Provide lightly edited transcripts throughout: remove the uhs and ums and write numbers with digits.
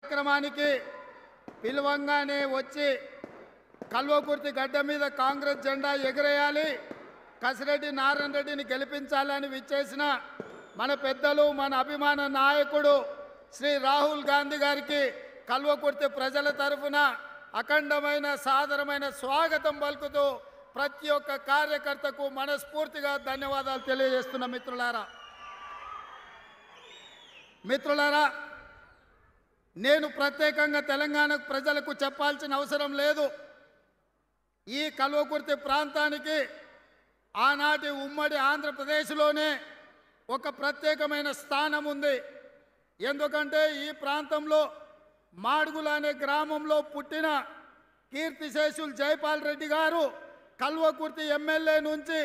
కార్యక్రమానికి పిలువంగానే వచ్చి కల్వకుర్తి గడ్డ మీద కాంగ్రెస్ జెండా ఎగరేయాలి, కసిరెడ్డి నారాయణ రెడ్డిని గెలిపించాలని విచ్చేసిన మన పెద్దలు, మన అభిమాన నాయకుడు శ్రీ రాహుల్ గాంధీ గారికి కల్వకుర్తి ప్రజల తరఫున అఖండమైన సాదరమైన స్వాగతం పలుకుతూ ప్రతి ఒక్క కార్యకర్తకు మనస్ఫూర్తిగా ధన్యవాదాలు తెలియజేస్తున్న మిత్రులారా, నేను ప్రత్యేకంగా తెలంగాణ ప్రజలకు చెప్పాల్సిన అవసరం లేదు. ఈ కల్వకుర్తి ప్రాంతానికి ఆనాటి ఉమ్మడి ఆంధ్రప్రదేశ్లోనే ఒక ప్రత్యేకమైన స్థానం ఉంది. ఎందుకంటే ఈ ప్రాంతంలో మాడుగుల అనే గ్రామంలో పుట్టిన కీర్తిశేషులు జైపాల్ రెడ్డి గారు కల్వకుర్తి ఎమ్మెల్యే నుంచి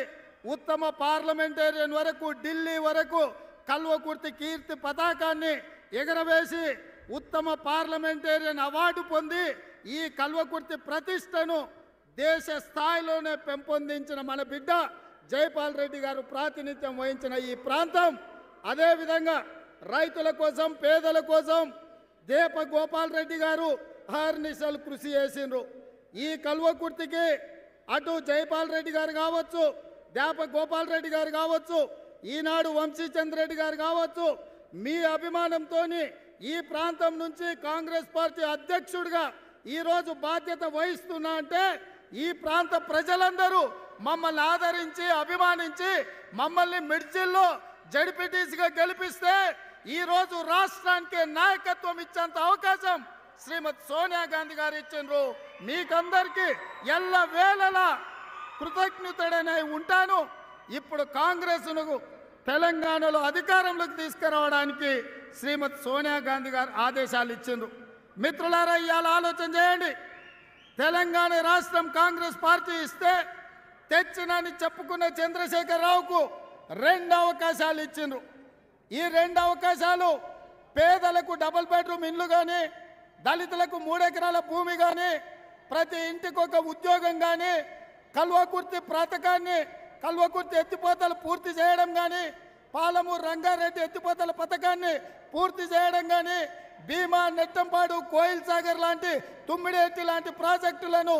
ఉత్తమ పార్లమెంటేరియన్ వరకు ఢిల్లీ వరకు కల్వకుర్తి కీర్తి పతాకాన్ని ఎగరవేసి ఉత్తమ పార్లమెంటేరియన్ అవార్డు పొంది ఈ కల్వకుర్తి ప్రతిష్టను దేశ స్థాయిలోనే పెంపొందించిన మన బిడ్డ జైపాల్ రెడ్డి గారు ప్రాతినిధ్యం వహించిన ఈ ప్రాంతం, అదేవిధంగా రైతుల కోసం, పేదల కోసం దేప గోపాల్ రెడ్డి గారు అహర్నిశలు కృషి చేసిండ్రు. ఈ కల్వకుర్తికి అటు జైపాల్ రెడ్డి గారు కావచ్చు, దేప గోపాల్ రెడ్డి గారు కావచ్చు, ఈనాడు వంశీచంద్ర రెడ్డి గారు కావచ్చు, మీ అభిమానంతో ఈ ప్రాంతం నుంచి కాంగ్రెస్ పార్టీ అధ్యక్షుడిగా ఈరోజు బాధ్యత వహిస్తున్నా అంటే ఈ ప్రాంత ప్రజలందరూ మమ్మల్ని ఆదరించి అభిమానించి మమ్మల్ని మిడ్జిల్లో జడ్పీటీసీగా గెలిపిస్తే ఈరోజు రాష్ట్రానికి నాయకత్వం ఇచ్చేంత అవకాశం శ్రీమతి సోనియా గాంధీ గారు ఇచ్చిండ్రు. మీకందరికీ ఎల్ల వేళలా కృతజ్ఞతడనే ఉంటాను. ఇప్పుడు కాంగ్రెస్ను తెలంగాణలో అధికారంలోకి తీసుకురావడానికి శ్రీమతి సోనియా గాంధీ గారు ఆదేశాలు ఇచ్చిండ్రు. మిత్రులారా, ఇవాళ ఆలోచన చేయండి. తెలంగాణ రాష్ట్రం కాంగ్రెస్ పార్టీ ఇస్తే తెచ్చినని చెప్పుకున్న చంద్రశేఖరరావుకు 2 అవకాశాలు ఇచ్చిండ్రు. ఈ 2 అవకాశాలు పేదలకు డబుల్ బెడ్రూమ్ ఇల్లు కానీ, దళితులకు 3 ఎకరాల భూమి కానీ, ప్రతి ఇంటికి ఒక ఉద్యోగం కానీ, కల్వకుర్తి పథకాన్ని కల్వకుర్తి ఎత్తిపోతలు పూర్తి చేయడం కానీ, పాలమూరు రంగారెడ్డి ఎత్తిపోతల పథకాన్ని పూర్తి చేయడం కానీ, భీమా, నెట్టంపాడు, కోయిల్ సాగర్ లాంటి, తుమ్మిడేటి లాంటి ప్రాజెక్టులను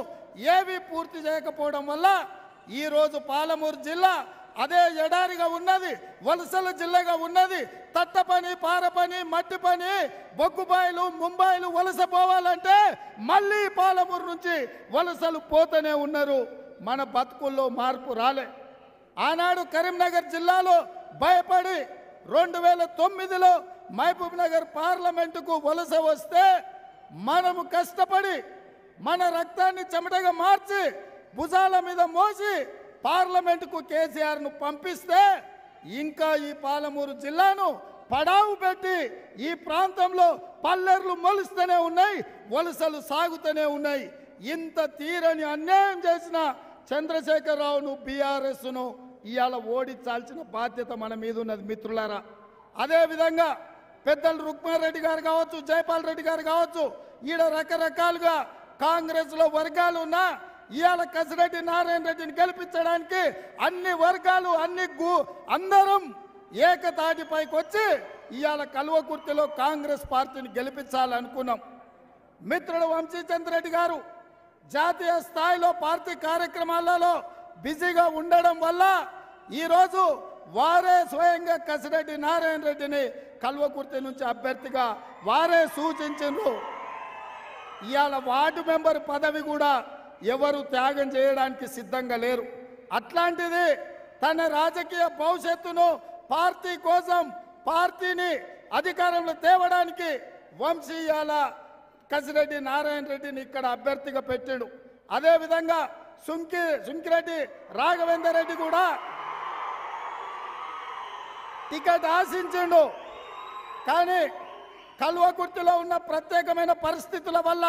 ఏవి పూర్తి చేయకపోవడం వల్ల ఈరోజు పాలమూరు జిల్లా అదే ఎడారిగా ఉన్నది, వలసల జిల్లాగా ఉన్నది. తట్ట పని, పార పని, మట్టి పని, బొగ్గుబాయిలు, ముంబాయిలు వలస పోవాలంటే మళ్ళీ పాలమూరు నుంచి వలసలు పోతూనే ఉన్నారు. మన బతుకుల్లో మార్పు రాలే. ఆనాడు కరీంనగర్ జిల్లాలో భయపడి 2009లో మహబూబ్ నగర్ పార్లమెంటుకు వలస వస్తే మనము కష్టపడి మన రక్తాన్ని చెమటగా మార్చి భుజాల మీద మోసి పార్లమెంటుకు కేసీఆర్ను పంపిస్తే ఇంకా ఈ పాలమూరు జిల్లాను పడావు పెట్టి ఈ ప్రాంతంలో పల్లెర్లు మొలుస్తూనే ఉన్నాయి, వలసలు సాగుతూనే ఉన్నాయి. ఇంత తీరని అన్యాయం చేసిన చంద్రశేఖరరావును, బీఆర్ఎస్ను ఇవాళ ఓడించాల్సిన బాధ్యత మన మీద ఉన్నది మిత్రులారా. అదేవిధంగా పెద్దలు రుక్మారెడ్డి గారు కావచ్చు, జైపాల్ రెడ్డి గారు కావచ్చు, ఈడ రకరకాలుగా కాంగ్రెస్లో వర్గాలు ఉన్నా ఇవాళ కసిరెడ్డి నారాయణ రెడ్డిని గెలిపించడానికి అన్ని వర్గాలు అందరం ఏకతాటిపైకి వచ్చి ఇవాళ కల్వకుర్తిలో కాంగ్రెస్ పార్టీని గెలిపించాలనుకున్నాం. మిత్రుడు వంశీచంద్ర రెడ్డి గారు జాతీయ స్థాయిలో పార్టీ కార్యక్రమాలలో బిజీగా ఉండడం వల్ల ఈరోజు వారే స్వయంగా కసిరెడ్డి నారాయణ రెడ్డిని కల్వకుర్తి నుంచి అభ్యర్థిగా వారే సూచించారు. ఇవాళ వార్డు మెంబర్ పదవి కూడా ఎవరు త్యాగం చేయడానికి సిద్ధంగా లేరు. అట్లాంటిది తన రాజకీయ భవిష్యత్తును పార్టీ కోసం, పార్టీని అధికారంలో తేవడానికి వంశీ ఇవాళ కసిరెడ్డి నారాయణ రెడ్డిని ఇక్కడ అభ్యర్థిగా పెట్టాడు. అదేవిధంగా సుంకిరెడ్డి రాఘవేందర్ రెడ్డి కూడా టికెట్ ఆశించిండు. కానీ కల్వకుర్తిలో ఉన్న ప్రత్యేకమైన పరిస్థితుల వల్ల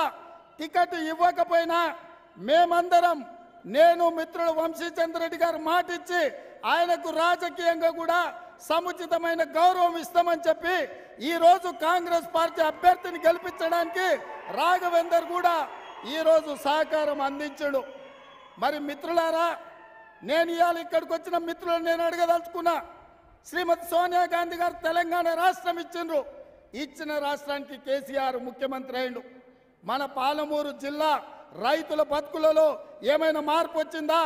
టికెట్ ఇవ్వకపోయినా మేమందరం, నేను మిత్రుడు వంశీచంద్ర రెడ్డి గారు మాటిచ్చి ఆయనకు రాజకీయంగా కూడా సముచితమైన గౌరవం ఇస్తామని చెప్పి ఈరోజు కాంగ్రెస్ పార్టీ అభ్యర్థిని గెలిపించడానికి రాఘవేందర్ కూడా ఈరోజు సహకారం అందించాడు. మరి మిత్రులారా, నేను ఇవాళ ఇక్కడికి వచ్చిన మిత్రులను నేను అడగదలుచుకున్నా. శ్రీమతి సోనియా గాంధీ గారు తెలంగాణ రాష్ట్రం ఇచ్చిండ్రు. ఇచ్చిన రాష్ట్రానికి కేసీఆర్ ముఖ్యమంత్రి అయిండు. మన పాలమూరు జిల్లా రైతుల బతుకులలో ఏమైనా మార్పు వచ్చిందా?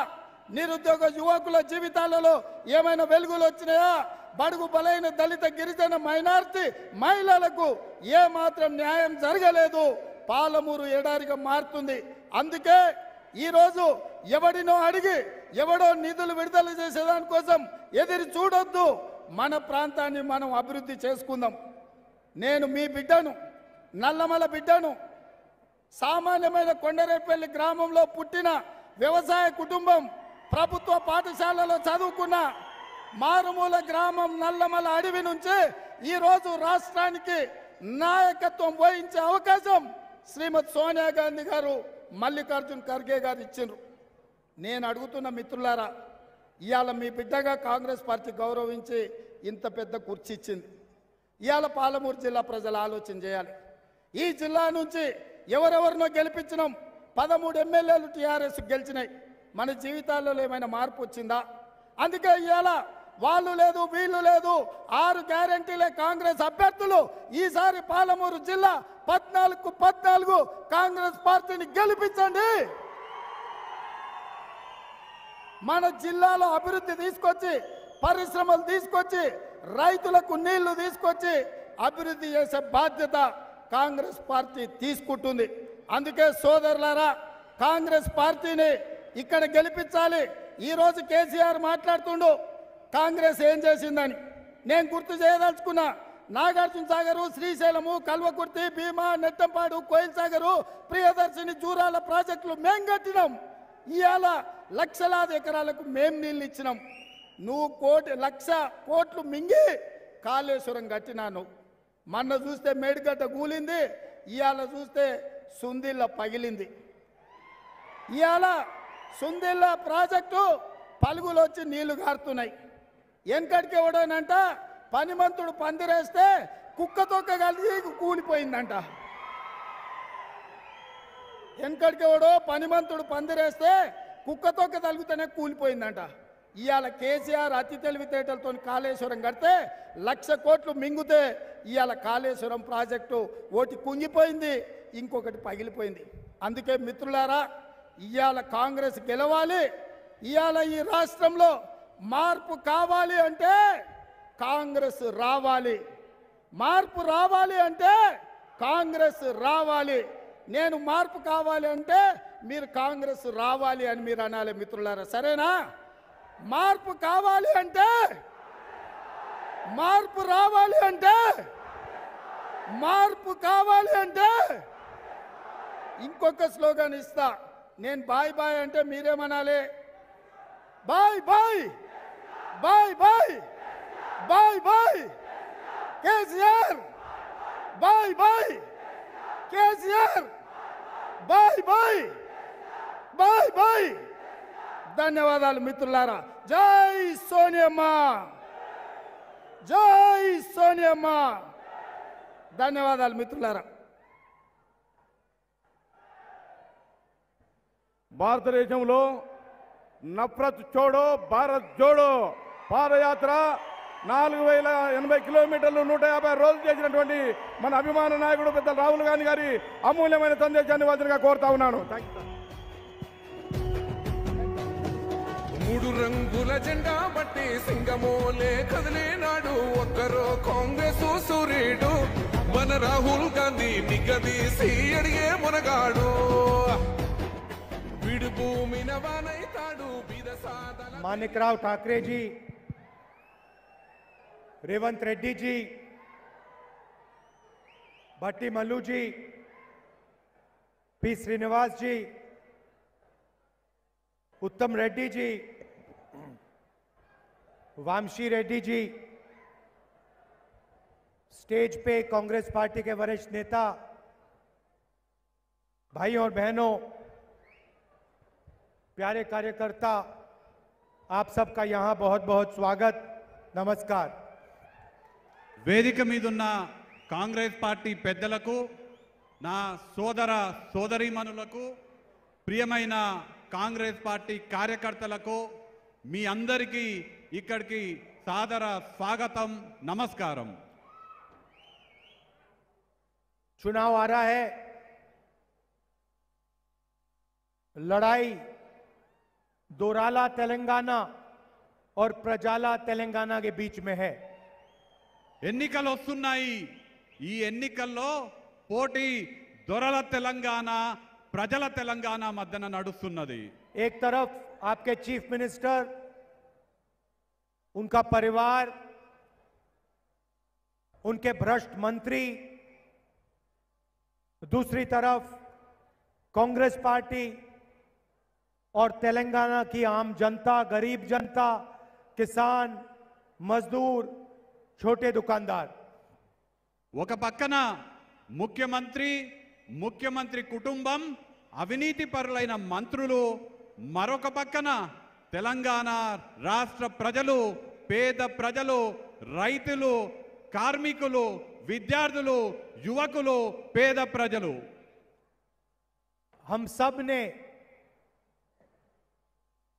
నిరుద్యోగ యువకుల జీవితాలలో ఏమైనా వెలుగులు వచ్చినాయా? బడుగు బలైన దళిత గిరిజన మైనారిటీ మహిళలకు ఏ మాత్రం న్యాయం జరగలేదు. పాలమూరు ఎడారిగా మారుతుంది. అందుకే ఈరోజు ఎవడినో అడిగి ఎవడో నిధులు విడుదల చేసేదానికోసం ఎదురు చూడొద్దు. మన ప్రాంతాన్ని మనం అభివృద్ధి చేసుకుందాం. నేను మీ బిడ్డను, నల్లమల బిడ్డను, సామాన్యమైన కొండరేపల్లి గ్రామంలో పుట్టిన వ్యవసాయ కుటుంబం, ప్రభుత్వ పాఠశాలలో చదువుకున్న మారుమూల గ్రామం నల్లమల అడవి నుంచి ఈరోజు రాష్ట్రానికి నాయకత్వం వహించే అవకాశం శ్రీమతి సోనియా గాంధీ గారు, మల్లికార్జున్ ఖర్గే గారు ఇచ్చిండ్రు. నేను అడుగుతున్న మిత్రులారా, ఇవాళ మీ బిడ్డగా కాంగ్రెస్ పార్టీ గౌరవించి ఇంత పెద్ద కుర్చీ ఇచ్చింది. ఇవాళ పాలమూరు జిల్లా ప్రజలు ఆలోచన చేయాలి. ఈ జిల్లా నుంచి ఎవరెవరినో గెలిపించినాం. 13 ఎమ్మెల్యేలు టీఆర్ఎస్ గెలిచినాయి. మన జీవితాల్లో ఏమైనా మార్పు వచ్చిందా? అందుకే ఇవాళ వాళ్ళు లేదు వీళ్ళు లేదు, 6 గ్యారెంటీలే కాంగ్రెస్ అభ్యర్థులు. ఈసారి పాలమూరు జిల్లా 14 కాంగ్రెస్ పార్టీని గెలిపించండి. మన జిల్లాలో అభివృద్ధి తీసుకొచ్చి, పరిశ్రమలు తీసుకొచ్చి, రైతులకు నీళ్లు తీసుకొచ్చి అభివృద్ధి చేసే బాధ్యత కాంగ్రెస్ పార్టీ తీసుకుంటుంది. అందుకే సోదరులారా, కాంగ్రెస్ పార్టీని ఇక్కడ గెలిపించాలి. ఈరోజు కేసీఆర్ మాట్లాడుతుండు కాంగ్రెస్ ఏం చేసిందని. నేను గుర్తు చేయదలుచుకున్నా, నాగార్జున సాగరు, శ్రీశైలము, కల్వకుర్తి, భీమా, నెట్టంపాడు, కోయిల్ సాగరు, ప్రియదర్శిని, జూరాల ప్రాజెక్టులు మేం కట్టినాం. ఇవాళ లక్షలాది ఎకరాలకు మేం నీళ్ళు ఇచ్చినాం. నువ్వు 1,00,000 కోట్లు మింగి కాళేశ్వరం కట్టినాను. మొన్న చూస్తే మేడిగడ్డ కూలింది, ఇవాళ చూస్తే సుందిల్ల పగిలింది. ఇవాళ సుందిల్ల ప్రాజెక్టు పలుగులు వచ్చి నీళ్లు గారుతున్నాయి. వెనకడికి ఎవడోనంట పనిమంతుడు పందిరేస్తే కుక్కతోక కలిగి కూలిపోయిందంట. వెనకడికి ఎవడో పనిమంతుడు పందిరేస్తే కుక్కతోక తలుగుతూనే కూలిపోయిందంట. ఇవాళ కేసీఆర్ అతి తెలివితేటలతో కాళేశ్వరం కడితే 1,00,000 కోట్లు మింగితే ఇవాళ కాళేశ్వరం ప్రాజెక్టు ఒకటి కుంగిపోయింది, ఇంకొకటి పగిలిపోయింది. అందుకే మిత్రులారా, ఇవాళ కాంగ్రెస్ గెలవాలి. ఇవాళ ఈ రాష్ట్రంలో మార్పు కావాలి అంటే కాంగ్రెస్ రావాలి. మార్పు రావాలి అంటే కాంగ్రెస్ రావాలి. నేను మార్పు కావాలి అంటే మీరు కాంగ్రెస్ రావాలి అని మీరు అనాలి మిత్రులారా, సరేనా? మార్పు కావాలి అంటే, మార్పు రావాలి అంటే, మార్పు కావాలి అంటే ఇంకొక స్లోగన్ ఇస్తా. నేను బాయ్ బాయ్ అంటే మీరేమనాలి? Bye bye bye bye bye bye KCR, bye bye KCR, bye bye bye bye. ధన్యవాదాలు మిత్రులారా. జై సోనియమ్మ, జై సోనియమ్మ. ధన్యవాదాలు మిత్రులారా. భారతదేశంలో నఫరత్ చోడో భారత్ జోడో పాదయాత్ర 4,080 కిలోమీటర్లు 150 రోజులు చేసినటువంటి మన అభిమాన నాయకుడు పెద్ద రాహుల్ గాంధీ గారి అమూల్యమైన సందేశాన్ని వదిలిగా కోరుతా ఉన్నాను. మూడు రంగుల జెండా బట్టి సింగమోలే కదిలేనాడు ఒక్కరో కాంగ్రెస్ సూర్యుడు మన రాహుల్ గాంధీ నిగదీసి అడిగే మునగాడు విడు భూమి నవానైతాడు బీద సాదల मानिकराव ठाकरे जी, रेवंत रेड्डी जी, भट्टी मल्लू जी, पी श्रीनिवास जी, उत्तम रेड्डी जी, वामशी रेड्डी जी, स्टेज पे कांग्रेस पार्टी के वरिष्ठ नेता, भाई और बहनों, प्यारे कार्यकर्ता, आप सबका यहां बहुत बहुत स्वागत, नमस्कार। వేదిక మీదున్న కాంగ్రెస్ పార్టీ పెద్దలకు, నా సోదర సోదరీమణులకు, ప్రియమైన కాంగ్రెస్ పార్టీ కార్యకర్తలకు, మీ అందరికీ ఇక్కడికి సాదర స్వాగతం, నమస్కారం. चुनाव आ रहा है, लड़ाई दोराला तेलंगाना और प्रजाला तेलंगाना के बीच में है। ఎన్నికలు వస్తున్నాయి. ఈ ఎన్నికల్లో పోటీ దొరల తెలంగాణ ప్రజల తెలంగాణ మధ్యన నడుస్తున్నది. एक तरफ आपके चीफ मिनिस्टर, उनका परिवार, उनके भ्रष्ट मंत्री, दूसरी तरफ कांग्रेस पार्टी और तेलंगाना की आम जनता, गरीब जनता, किसान, मजदूर, छोटे दुकानदार। ఒక పక్కన ముఖ్యమంత్రి కుటుంబం, అవినీతి పరులైన మంత్రులు, మరొక పక్కన తెలంగాణ రాష్ట్ర ప్రజలు, పేద ప్రజలు, రైతులు, కార్మికులు, విద్యార్థులు, యువకులు, పేద ప్రజలు. हम सब ने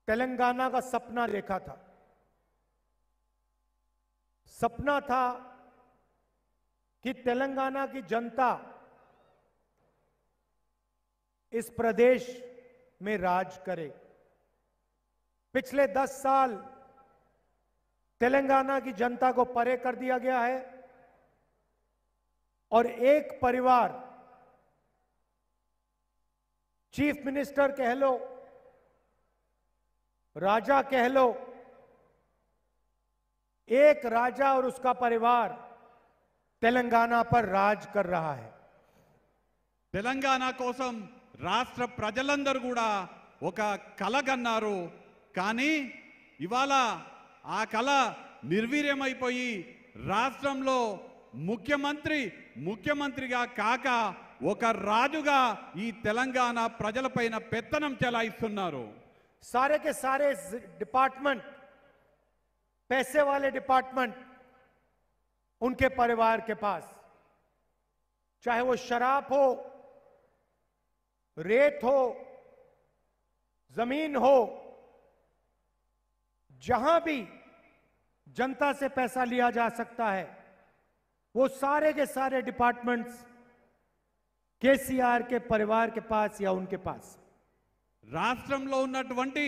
तेलंगाना का सपना देखा था। सपना था कि तेलंगाना की जनता इस प्रदेश में राज करे। पिछले 10 साल तेलंगाना की जनता को परे कर दिया गया है और एक परिवार, चीफ मिनिस्टर कह लो, राजा कह लो, एक राजा और उसका परिवार तेलंगाना पर राज कर रहा है। తెలంగాణ కోసం రాష్ట్ర ప్రజలందరూ కూడా ఒక కల కన్నారు. కానీ ఇవాళ ఆ కల నిర్వీర్యమైపోయి రాష్ట్రంలో ముఖ్యమంత్రిగా కాక ఒక రాజుగా ఈ తెలంగాణ ప్రజలపైన పెత్తనం చెలాయిస్తున్నారు. सारे के सारे डिपार्टमेंट, पैसे वाले डिपार्टमेंट उनके परिवार के पास, चाहे वो शराब हो, रेत हो, जमीन हो, जहां भी जनता से पैसा लिया जा सकता है, वो सारे के सारे डिपार्टमेंट्स केसीआर के परिवार के पास या उनके पास। రాష్ట్రంలో ఉన్నటువంటి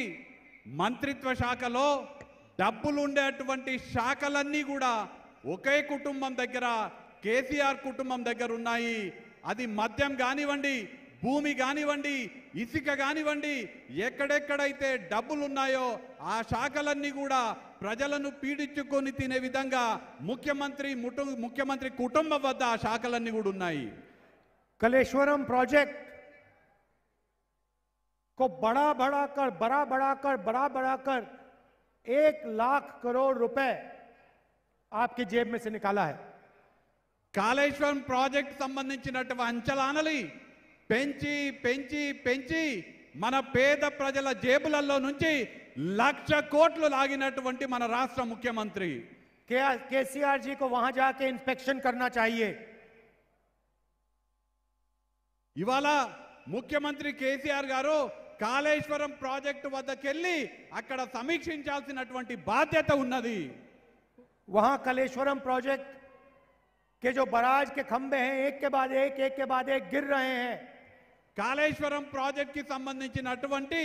మంత్రిత్వ శాఖలో డబ్బులు ఉండేటువంటి శాఖలన్నీ కూడా ఒకే కుటుంబం దగ్గర, కేసీఆర్ కుటుంబం దగ్గర ఉన్నాయి. అది మద్యం కానివ్వండి, భూమి కానివ్వండి, ఇసుక కానివ్వండి, ఎక్కడెక్కడైతే డబ్బులు ఉన్నాయో ఆ శాఖలన్నీ కూడా ప్రజలను పీడించుకొని తినే విధంగా ముఖ్యమంత్రి కుటుంబం వద్ద ఆ శాఖలన్నీ కూడా ఉన్నాయి. कलेश्वरम प्रोजेक्ट को बड़ा बढ़ाकर 1 लाख करोड़ रुपए आपकी जेब में से निकाला है। కాళేశ్వరం ప్రాజెక్ట్ సంబంధించినటువంటి అంచనాలని పెంచి పెంచి పెంచి మన పేద ప్రజల జేబులలో నుంచి 1,00,000 కోట్లు లాగినటువంటి మన రాష్ట్ర ముఖ్యమంత్రి केसीआर जी को वहां जाके इंस्पेक्शन करना चाहिए। ఇవాళ ముఖ్యమంత్రి కేసీఆర్ గారు కాళేశ్వరం ప్రాజెక్టు వద్దకెళ్ళి అక్కడ సమీక్షించాల్సినటువంటి బాధ్యత ఉన్నది. वहां कलेश्वरम प्रोजेक्ट के जो बराज के खंभे हैं, एक के बाद एक गिर रहे हैं। కాళేశ్వరం ప్రాజెక్ట్ కి సంబంధించినటువంటి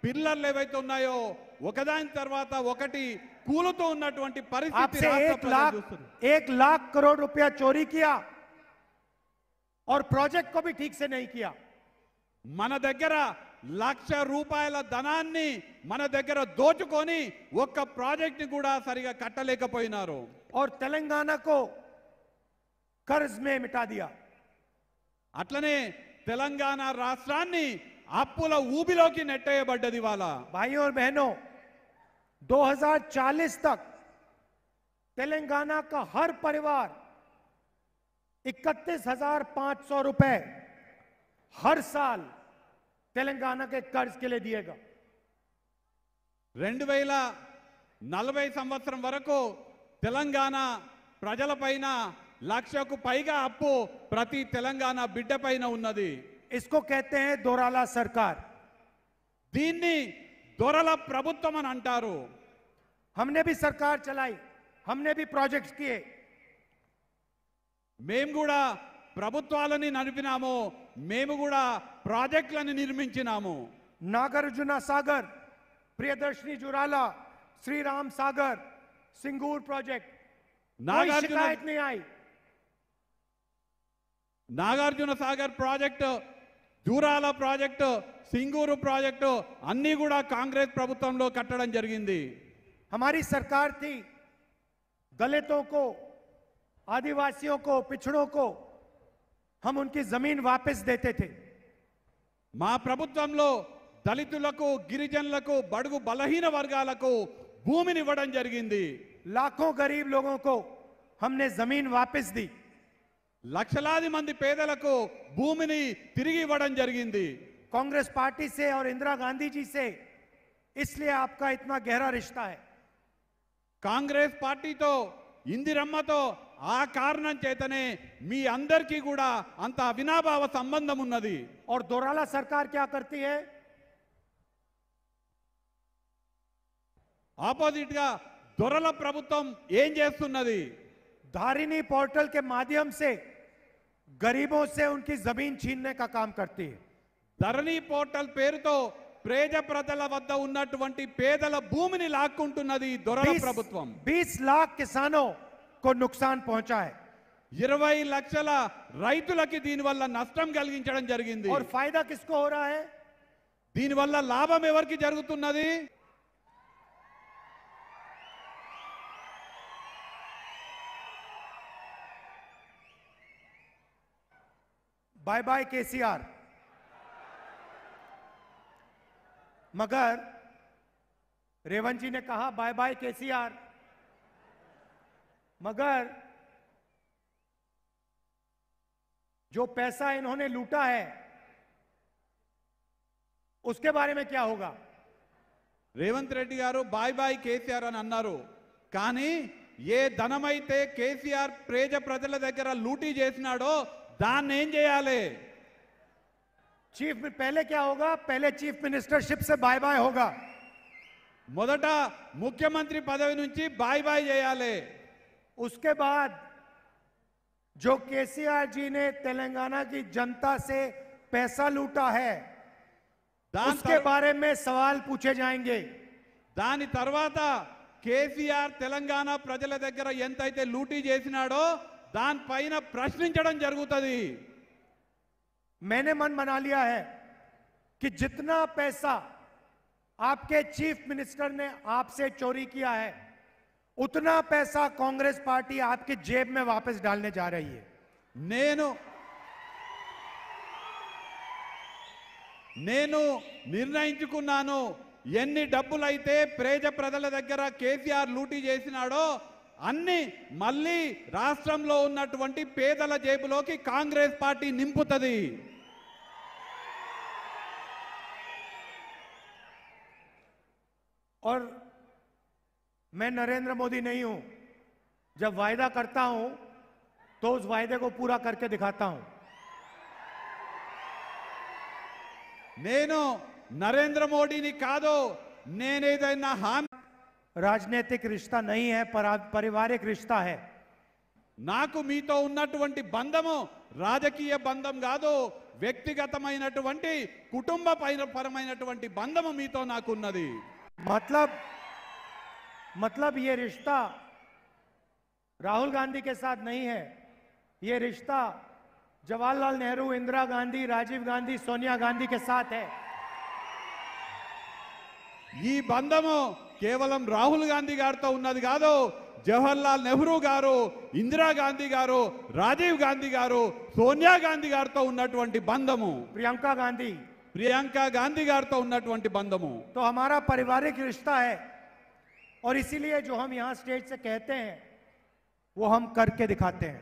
పిల్లర్లు ఏవైతే ఉన్నాయో ఒకదాని తర్వాత ఒకటి కూలుతూ ఉన్నటువంటి పరిస్థితి आपसे రాష్ట్ర ప్రజలు చూస్తున్నారు. 1 लाख करोड़ रुपया चोरी किया और प्रोजेक्ट को भी ठीक से नहीं किया। మన దగ్గర 1,00,000 రూపాయల ధనాన్ని మన దగ్గర దోచుకొని ఒక్క ప్రాజెక్ట్ ని కూడా సరిగా కట్టలేకపోయినారు. और तेलंगाना को कर्ज में मिटा दिया। అట్లనే తెలంగాణ రాష్ట్రాన్ని అప్పుల ఊబిలోకి నెట్టేయబడ్డది. వాళ్ళ भाइयों और बहनों, 2040 तक तेलंगाना का हर परिवार 31,500 रुपए हर साल तेलंगाना के कर्ज के लिए दिएगा। 2040 సంవత్సరం వరకు తెలంగాణ ప్రజలపైన 1,00,000కు పైగా అప్పు ప్రతి తెలంగాణ బిడ్డ పైన ఉన్నది. इसको कहते हैं दोराला सरकार। దీన్ని దొరల ప్రభుత్వం అని అంటారు. हमने भी सरकार चलाई, हमने भी प्रोजेक्ट्स किए। మేము కూడా ప్రభుత్వాలని నడిపినాము, మేము కూడా ప్రాజెక్టులను నిర్మించినాము. नागार्जुना सागर, प्रियदर्शनी जुराला, श्री राम सागर, सिंगूर प्रोजेक्ट, कोई शिकायत नहीं आई. Nagarjuna Sagar project, Jurala project, Singur project అన్నీ కూడా కాంగ్రెస్ ప్రభుత్వంలో కట్టడం జరిగింది. हमारी सरकार थी, दलितों को, आदिवासियों को, पिछड़ों को हम उनकी जमीन वापस देते थे. మా ప్రభుత్వంలో దళితులకు, గిరిజనులకు, బడుగు బలహీన వర్గాలకు భూమిని ఇవ్వడం జరిగింది. लाखों गरीब लोगों को हमने जमीन वापस दी. లక్షలాది మంది పేదలకు భూమిని తిరిగి ఇవ్వడం జరిగింది. कांग्रेस पार्टी से और इंदिरा गांधी जी से इसलिए आपका इतना गहरा रिश्ता है. కాంగ్రెస్ పార్టీతో, ఇందిరమ్మతో ఆ కారణం చేతనే మీ అందరికీ కూడా అంత అవినాభావ సంబంధం ఉన్నది. और दोराला सरकार क्या करती है? ఆపోజిట్ గా దొరల ప్రభుత్వం ఏం చేస్తున్నది? धारिनी पोर्टल के माध्यम से गरीबों से उनकी जमीन छीनने का काम करती है. ధరణి పోర్టల్ పేరుతో పేద ప్రజల వద్ద ఉన్నటువంటి పేదల భూమిని లాక్కుంటున్నది దొరల ప్రభుత్వం. 20 लाख किसानों को नुकसान पहुंचा है. 20 లక్షల రైతులకి దీనివల్ల నష్టం కలిగించడం జరిగింది. और फायदा किसको हो रहा है? దీనివల్ల లాభం ఎవరికి జరుగుతున్నది? Bye bye KCR. मगर रेवंत जी ने कहा बाय बाय केसीआर, मगर जो पैसा इन्होंने लूटा है उसके बारे में क्या होगा? రేవంత్ రెడ్డి గారు బాయ్ బాయ్ కేసీఆర్ అని అన్నారు, కానీ ఏ ధనమైతే కేసీఆర్ ప్రజల దగ్గర లూటీ చేసినాడో దాన్ని ఏం చేయాలి? चीफ में पहले क्या होगा? पहले चीफ मिनिस्टरशिप से बाय बाय होगा. మొదట ముఖ్యమంత్రి పదవి నుంచి బాయ్ బాయ్ చేయాలి. उसके बाद जो केसीआर जी ने तेलंगाना की जनता से पैसा लूटा है उसके बारे में सवाल पूछे जाएंगे. దాని తర్వాత కేసీఆర్ తెలంగాణ ప్రజల దగ్గర ఎంతైతే లూటీ చేసినాడో దానిపైన ప్రశ్నించడం జరుగుతుంది. मैंने मन बना लिया है कि जितना पैसा आपके चीफ मिनिस्टर ने आपसे चोरी किया है उतना पैसा कांग्रेस पार्टी आपकी जेब में वापस डालने जा रही है. నేను నిర్ణయించుకున్నాను, ఎన్ని డబ్బులైతే ప్రజల దగ్గర కేసీఆర్ లూటీ చేసినాడో అన్ని మళ్ళీ రాష్ట్రంలో ఉన్నటువంటి పేదల జేబులోకి కాంగ్రెస్ పార్టీ నింపుతుంది. और मैं नरेंद्र मोदी नहीं हूं, जब वायदा करता हूं तो उस वायदे को पूरा करके दिखाता हूं. నేను నరేంద్ర మోడీని కాదు, నేనేదైనా హామీ. राजनीतिक रिश्ता नहीं है, पारिवारिक रिश्ता है. నాకు మీతో ఉన్నటువంటి బంధము రాజకీయ బంధం కాదు, వ్యక్తిగతమైనటువంటి కుటుంబ పరమైనటువంటి బంధము మీతో నాకున్నది. मतलब ये रिश्ता राहुल गांधी के साथ नहीं है, ये रिश्ता जवाहरलाल नेहरू, इंदिरा गांधी, राजीव गांधी, सोनिया गांधी के साथ है. ఈ బంధము కేవలం రాహుల్ గాంధీ గారితో ఉన్నది కాదు, జవహర్లాల్ నెహ్రూ గారు, ఇందిరాగాంధీ గారు, రాజీవ్ గాంధీ గారు, సోనియా గాంధీ గారితో ఉన్నటువంటి బంధము, प्रियंका गांधी గారితో ఉన్నటువంటి బంధము. तो हमारा पारिवारिक रिश्ता है. और इसीलिए जो हम यहां स्टेज से कहते हैं वो हम करके दिखाते हैं.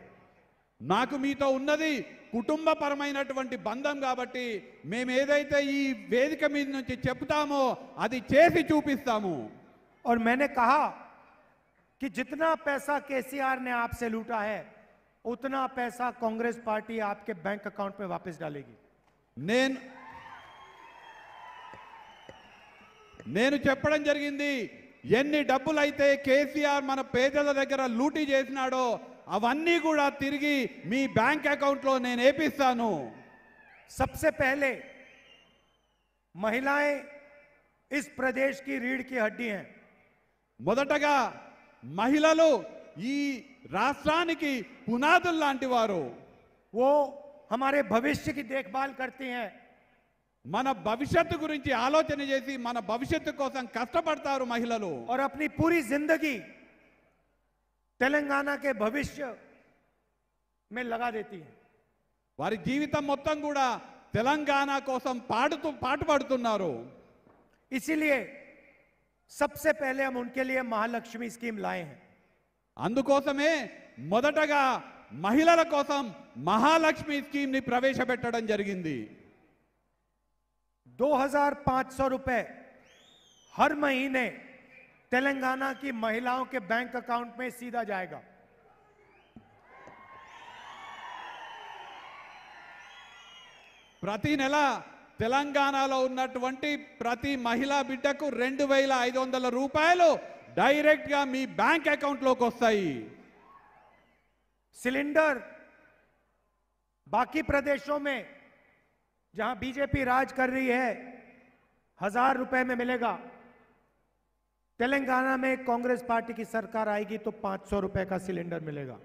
నాకు మీతో ఉన్నది కుటుంబ పరమైనటువంటి బంధం కాబట్టి మేము ఏదైతే ఈ వేదిక మీద నుంచి చెప్తామో అది చేసి చూపిస్తాము. और मैंने कहा कि जितना पैसा केसीआर ने आपसे लूटा है उतना पैसा कांग्रेस पार्टी आपके बैंक अकाउंट में वापस डालेगी. నేను చెప్పడం జరిగింది, ఎన్ని డబ్బులైతే కేసీఆర్ మన పేదల దగ్గర లూటీ చేసినాడో అవన్నీ కూడా తిరిగి మీ బ్యాంక్ అకౌంట్లో నేను వేపిస్తాను. सबसे पहले महिलाएं इस प्रदेश की रीढ़ की हड्डी हैं। మొదటగా మహిళలు ఈ రాష్ట్రానికి పునాదులు లాంటి వారు. वो हमारे भविष्य की देखभाल करती हैं। మన భవిష్యత్తు గురించి ఆలోచన చేసి మన భవిష్యత్తు కోసం కష్టపడతారు మహిళలు. और अपनी पूरी जिंदगी तेलंगाना के भविष्य में लगा देती हैं। వారి జీవితం మొత్తం కూడా తెలంగాణ కోసం పాటుపడుతున్నారు. इसीलिए सबसे पहले हम उनके लिए महालक्ष्मी स्कीम लाए हैं। అందుకోసమే మొదటగా మహిళల కోసం మహాలక్ష్మి స్కీమ్ ని ప్రవేశపెట్టడం జరిగింది. 2500 रुपए हर महीने तेलंगाना की महिलाओं के बैंक अकाउंट में सीधा जाएगा। ప్రతి నెల తెలంగాణలో ఉన్నటువంటి ప్రతి మహిళా బిడ్డకు 2500 రూపాయలు డైరెక్ట్ గా మీ బ్యాంక్ అకౌంట్ లోకి వస్తాయి. सिलेंडर बाकी प्रदेशों में जहां बीजेपी राज कर रही है 1000 रुपए में मिलेगा। तेलंगाना में कांग्रेस पार्टी की सरकार आएगी तो 500 रुपए का सिलेंडर मिलेगा।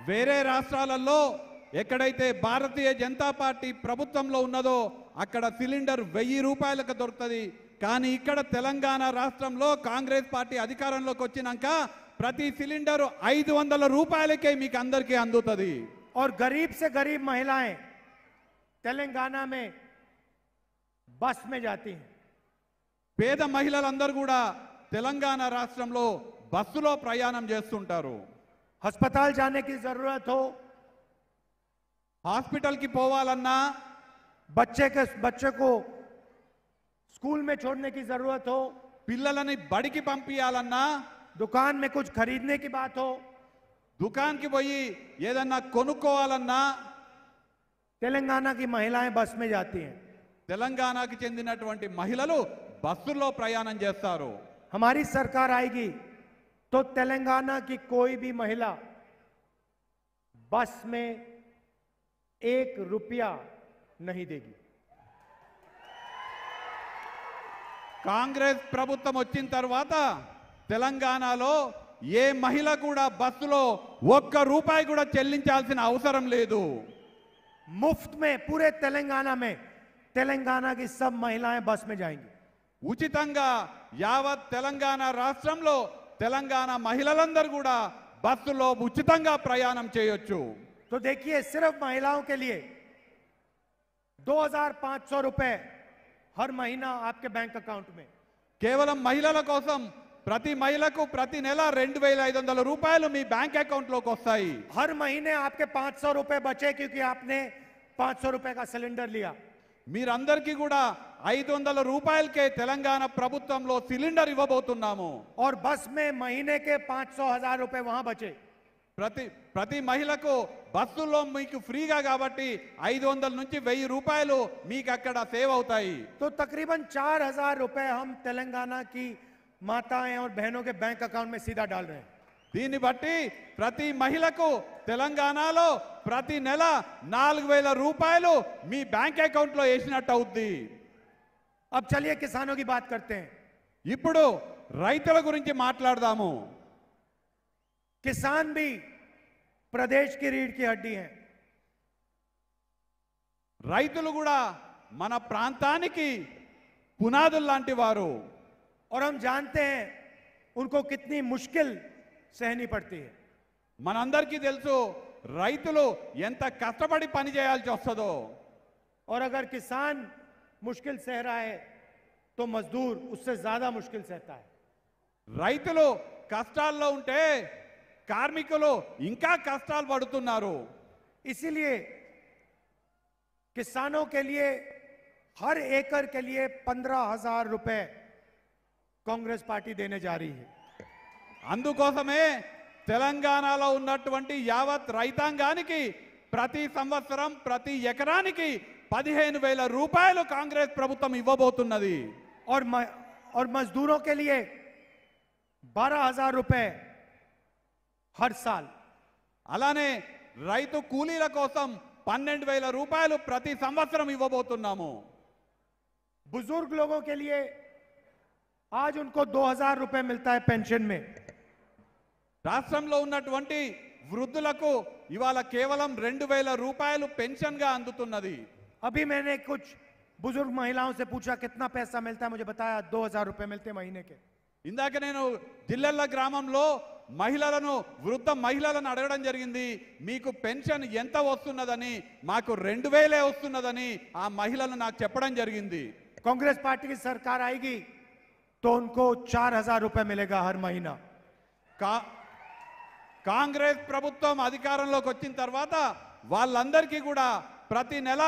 వేరే రాష్ట్రాలలో ఎక్కడైతే భారతీయ జనతా పార్టీ ప్రభుత్వంలో ఉన్నదో అక్కడ సిలిండర్ 1000 రూపాయలకు దొరుకుతుంది. కానీ ఇక్కడ తెలంగాణ రాష్ట్రంలో కాంగ్రెస్ పార్టీ అధికారంలోకి వచ్చినాక ప్రతి సిలిండర్ 500 రూపాయలకే మీకు అందరికీ అందుతుంది. और गरीब से गरीब महिलाएं तेलंगाना में बस में जाती हैं। పేద మహిళలందరూ కూడా తెలంగాణ రాష్ట్రంలో బస్సులో ప్రయాణం చేస్తుంటారు. अस्पताल जाने की जरूरत हो, హాస్పిటల్కి పోవాలన్నా, बच्चे को स्कूल में छोड़ने की जरूरत हो, పిల్లలని బడికి పంపించాలన్నా, दुकान में कुछ खरीदने की बात हो, దుకాణానికి పోయి ఏదన్నా కొనుక్కోవాలన్నా तेलंगाना की महिलाएं बस में जाती हैं। తెలంగాణకి చెందినటువంటి మహిళలు బస్సుల్లో ప్రయాణం చేస్తారు. हमारी सरकार आएगी तो तेलंगाना की कोई भी महिला बस में 1 रुपया नहीं देगी। కాంగ్రెస్ ప్రభుత్వం వచ్చిన తర్వాత తెలంగాణలో ఏ మహిళ కూడా బస్సులో 1 రూపాయి కూడా చెల్లించాల్సిన అవసరం లేదు. मुफ्त में पूरे तेलंगाना में तेलंगाना की सब महिलाएं बस में जाएंगी। ఉచితంగా యావత్ తెలంగాణ రాష్ట్రంలో తెలంగాణ మహిళలందరూ కూడా బస్సులో ఉచితంగా ప్రయాణం చేయొచ్చు. तो देखिए सिर्फ महिलाओं के लिए 2500 रुपए हर महीना आपके बैंक अकाउंट में। కేవలం మహిళల కోసం ప్రతి మహిళకు ప్రతి నెల 2500 రూపాయలు మీ బ్యాంక్ అకౌంట్ లోకి వస్తాయి. हर महीने आपके 500 रुपए बचे क्योंकि आपने 500 रुपए का सिलेंडर लिया। మీరందరికీ కూడా 500 రూపాయలకే తెలంగాణ ప్రభుత్వంలో సిలిండర్ ఇవ్వబోతున్నాము. और बस में महीने के 500,000 रुपए वहां बचे। ప్రతి మహిళకు బస్సుల్లో మీకు ఫ్రీగా కాబట్టి 500 నుంచి 1000 రూపాయలు మీకు అక్కడ సేవ్ అవుతాయి. तो तकरीबन 4000 रुपए हम तेलंगाना की माताएं और बहनों के बैंक अकाउंट में सीधा डाल रहे हैं। దీన్ని బట్టి ప్రతి మహిళకు తెలంగాణలో ప్రతి నెల 4000 రూపాయలు మీ బ్యాంక్ అకౌంట్ లో వేసినట్టు అవుద్ది. अब चलिए किसानों की बात करते हैं। ఇప్పుడు రైతుల గురించి మాట్లాడదాము. किसान भी प्रदेश की रीढ़ की हड्डी हैं। రైతులు కూడా మన ప్రాంతానికి పునాదులు లాంటి వారు. और हम जानते हैं उनको कितनी मुश्किल सहनी पड़ती है। మనందరికీ తెలుసు రైతులు ఎంత కష్టపడి పని చేయాల్సి వస్తుందో. और अगर किसान मुश्किल सह रहा है तो मजदूर उससे ज्यादा मुश्किल सहता है। రైతులు కష్టాల్లో ఉంటే కార్మికులు ఇంకా కష్టాలు పడుతున్నారు. इसीलिए किसानों के लिए हर एकड़ के लिए 15,000 रुपए कांग्रेस पार्टी देने जा रही है। అందుకోసమే తెలంగాణలో ఉన్నటువంటి యావత్ రైతాంగానికి ప్రతి సంవత్సరం ప్రతి ఎకరానికి 15,000 రూపాయలు కాంగ్రెస్ ప్రభుత్వం ఇవ్వబోతున్నది. और मजदूरों के लिए 12,000 रुपए हर साल। అలానే రైతు కూలీల కోసం 12,000 రూపాయలు ప్రతి సంవత్సరం ఇవ్వబోతున్నాము. बुजुर्ग लोगों के लिए आज उनको 2,000 रुपए मिलता है पेंशन में। రాష్ట్రంలో ఉన్నటువంటి వృద్ధులకు ఇవాళ కేవలం 2,000 రూపాయలు పెన్షన్ గా అందుతున్నది. अभी मैंने कुछ बुजुर्ग महिलाओं से पूछा कितना पैसा मिलता है, मुझे बताया 2,000 रुपए मिलते हैं महीने के। ఇందాక నేను జిల్లెళ్ళ గ్రామంలో వృద్ధ మహిళలను అడగడం జరిగింది, మీకు పెన్షన్ ఎంత వస్తున్నదని. మాకు 2,000 వస్తున్నదని ఆ మహిళలు నాకు చెప్పడం జరిగింది. कांग्रेस पार्टी की सरकार आएगी तो उनको 4,000 रुपए मिलेगा हर महीना। కాంగ్రెస్ ప్రభుత్వం అధికారంలోకి వచ్చిన తర్వాత వాళ్ళందరికీ కూడా ప్రతి నెల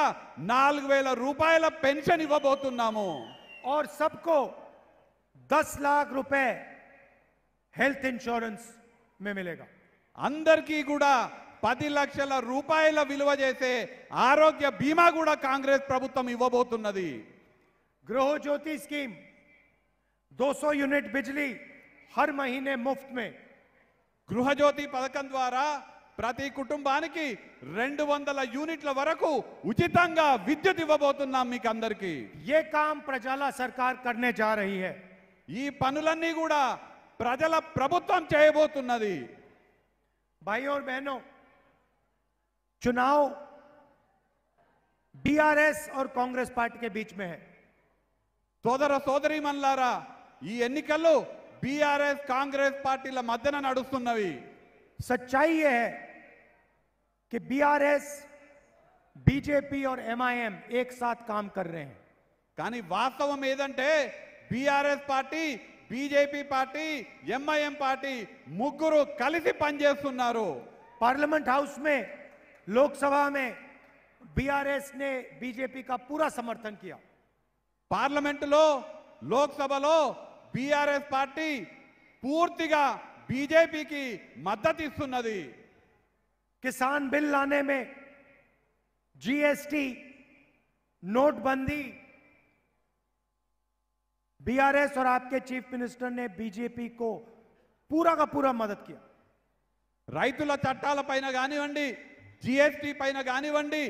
4,000 రూపాయల పెన్షన్ ఇవ్వబోతున్నాము. और सबको 10 लाख रुपए हेल्थ इंश्योरेंस में मिलेगा। అందరికీ కూడా 10 లక్షల రూపాయల విలువ చేసే ఆరోగ్య బీమా కూడా కాంగ్రెస్ ప్రభుత్వం ఇవ్వబోతున్నది. गृह ज्योति स्कीम 200 यूनिट बिजली हर महीने मुफ्त में। గృహజ్యోతి పథకం ద్వారా ప్రతి కుటుంబానికి 200 యూనిట్ల వరకు ఉచితంగా విద్యుత్ ఇవ్వబోతున్నాం మీకు అందరికీ. ये काम प्रजाला सरकार करने जा रही है। ఈ పనులన్నీ కూడా ప్రజల ప్రభుత్వం చేయబోతున్నది. भाइयों और बहनों, चुनाव बीआरएस और कांग्रेस पार्टी के बीच में है। సోదర సోదరీమణులారా, ఈ ఎన్నికల్లో బీఆర్ఎస్ కాంగ్రెస్ పార్టీల మధ్యన నడుస్తున్నవి. सच्चाई यह है कि बीआरएस, बीजेपी और एमआईएम एक साथ काम कर रहे हैं। కానీ వాస్తవం ఏదంటే BRS party, BJP party, MIM party ముగ్గురు కలిసి పనిచేస్తున్నారు. पार्लियामेंट हाउस में, लोकसभा में बीआरएस ने बीजेपी का पूरा समर्थन किया। పార్లమెంటులో, లోక్సభలో బీఆర్ఎస్ పార్టీ పూర్తిగా బీజేపీకి మద్దతు ఇస్తున్నది. किसान बिल लाने में, जीएसटी, नोटबंदी, बीआरएस और आपके चीफ मिनिस्टर ने बीजेपी को पूरा का पूरा मदद किया। రైతుల చట్టాల పైన కానివ్వండి, జిఎస్టీ పైన కానివ్వండి,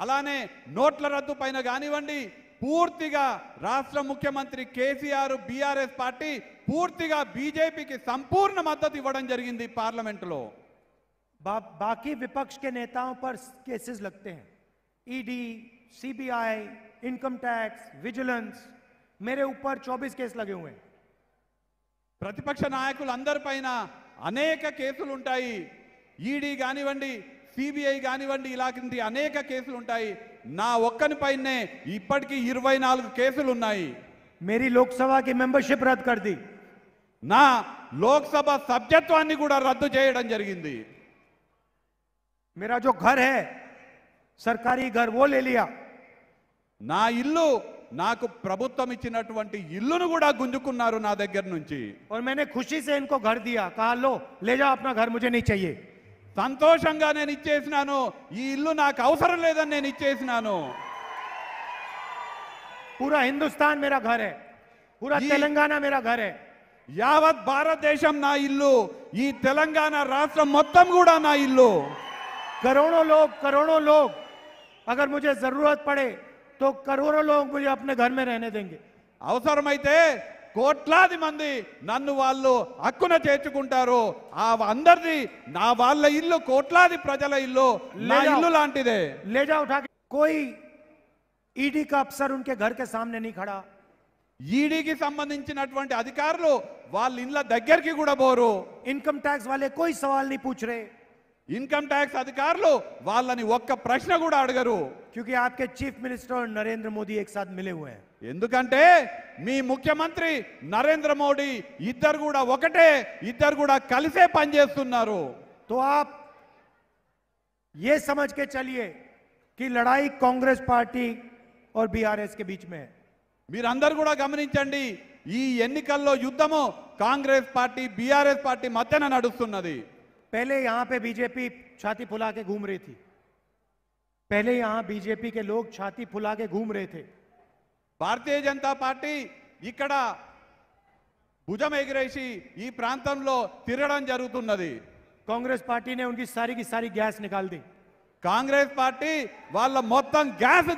అలానే నోట్ల రద్దు పైన కానివ్వండి, పూర్తిగా రాష్ట్ర ముఖ్యమంత్రి కేసీఆర్, బీఆర్ఎస్ పార్టీ పూర్తిగా బీజేపీకి సంపూర్ణ మద్దతు ఇవ్వడం జరిగింది పార్లమెంటులో. बाकी विपक्ष के नेताओं पर केसेस लगते हैं, ED, CBI, income tax, vigilance. मेरे ऊपर 24 केस लगे हुए हैं। ప్రతిపక్ష నాయకులందరిపైన అనేక కేసులు ఉంటాయి. ఈడీ కానివ్వండి, సిబిఐ కానివ్వండి, ఇలాంటి అనేక కేసులు ఉంటాయి. నా ఒక్కనిపైనే ఇప్పటికీ 24 కేసులు ఉన్నాయి. मेरी लोकसभा की मेंबरशिप रद्द कर दी। నా లోక్సభ సభ్యత్వాన్ని కూడా రద్దు చేయడం జరిగింది. मेरा जो घर है, सरकारी घर, वो ले लिया। నా ఇల్లు, నాకు ప్రభుత్వం ఇచ్చినటువంటి ఇల్లును కూడా గుంజుకున్నారు నా దగ్గర నుంచి. और मैंने खुशी से इनको घर दिया, कहा लो ले जाओ अपना घर, मुझे नहीं चाहिए। సంతోషంగా నేను ఇచ్చేసినాను. ఈ ఇల్లు నాకు అవసరం లేదని నేను ఇచ్చేసినాను. पूरा हिंदुस्तान मेरा घर है, पूरा तेलंगाना मेरा घर है। యావత్ భారతదేశం నా ఇల్లు, ఈ తెలంగాణ రాష్ట్రం మొత్తం కూడా నా ఇల్లు. करोड़ों लोग अगर मुझे जरूरत पड़े तो करोड़ों लोग मुझे अपने घर में रहने देंगे। అవసరమైతే కోట్లాది మంది నన్ను వాళ్ళు హక్కున చేర్చుకుంటారు. ఆ అందరిది నా వాళ్ళ ఇల్లు, కోట్లాది ప్రజల ఇల్లు నా ఇల్లు లాంటిదే. ले जाओ उठा के। कोई ईडी का अफसर उनके घर के सामने नहीं खड़ा। ఈడీకి సంబంధించినటువంటి అధికారులు వాళ్ళ ఇళ్ళ దగ్గరికి కూడా పోరు. इनकम टैक्स वाले कोई सवाल नहीं पूछ रहे, ఇన్కమ్ ట్యాక్స్ అధికారులు వాళ్ళని ఒక్క ప్రశ్న కూడా అడగరు. क्योंकि आपके चीफ मिनिस्टर और नरेंद्र मोदी एक साथ मिले हुए हैं। ఎందుకంటే మీ ముఖ్యమంత్రి నరేంద్ర మోడీ ఇద్దరు కూడా ఒకటే, ఇద్దరు కూడా కలిసే పనిచేస్తున్నారు. तो आप ये समझ के चलिए कि लड़ाई कांग्रेस पार्टी और बीआरएस के बीच में है। మీరందరూ కూడా గమనించండి, ఈ ఎన్నికల్లో యుద్ధము కాంగ్రెస్ పార్టీ, బీఆర్ఎస్ పార్టీ మధ్యన నడుస్తున్నది. पहले यहां पे बीजेपी छाती फुला के घूम रही थी, पहले यहां बीजेपी के लोग छाती फुला के घूम रहे थे। భారతీయ జనతా పార్టీ ఇక్కడ భుజం ఎగిరేసి ఈ ప్రాంతంలో తిరగడం జరుగుతున్నది. कांग्रेस पार्टी ने उनकी सारी की सारी गैस निकाल दी। కాంగ్రెస్ పార్టీ వాళ్ళ మొత్తం గ్యాస్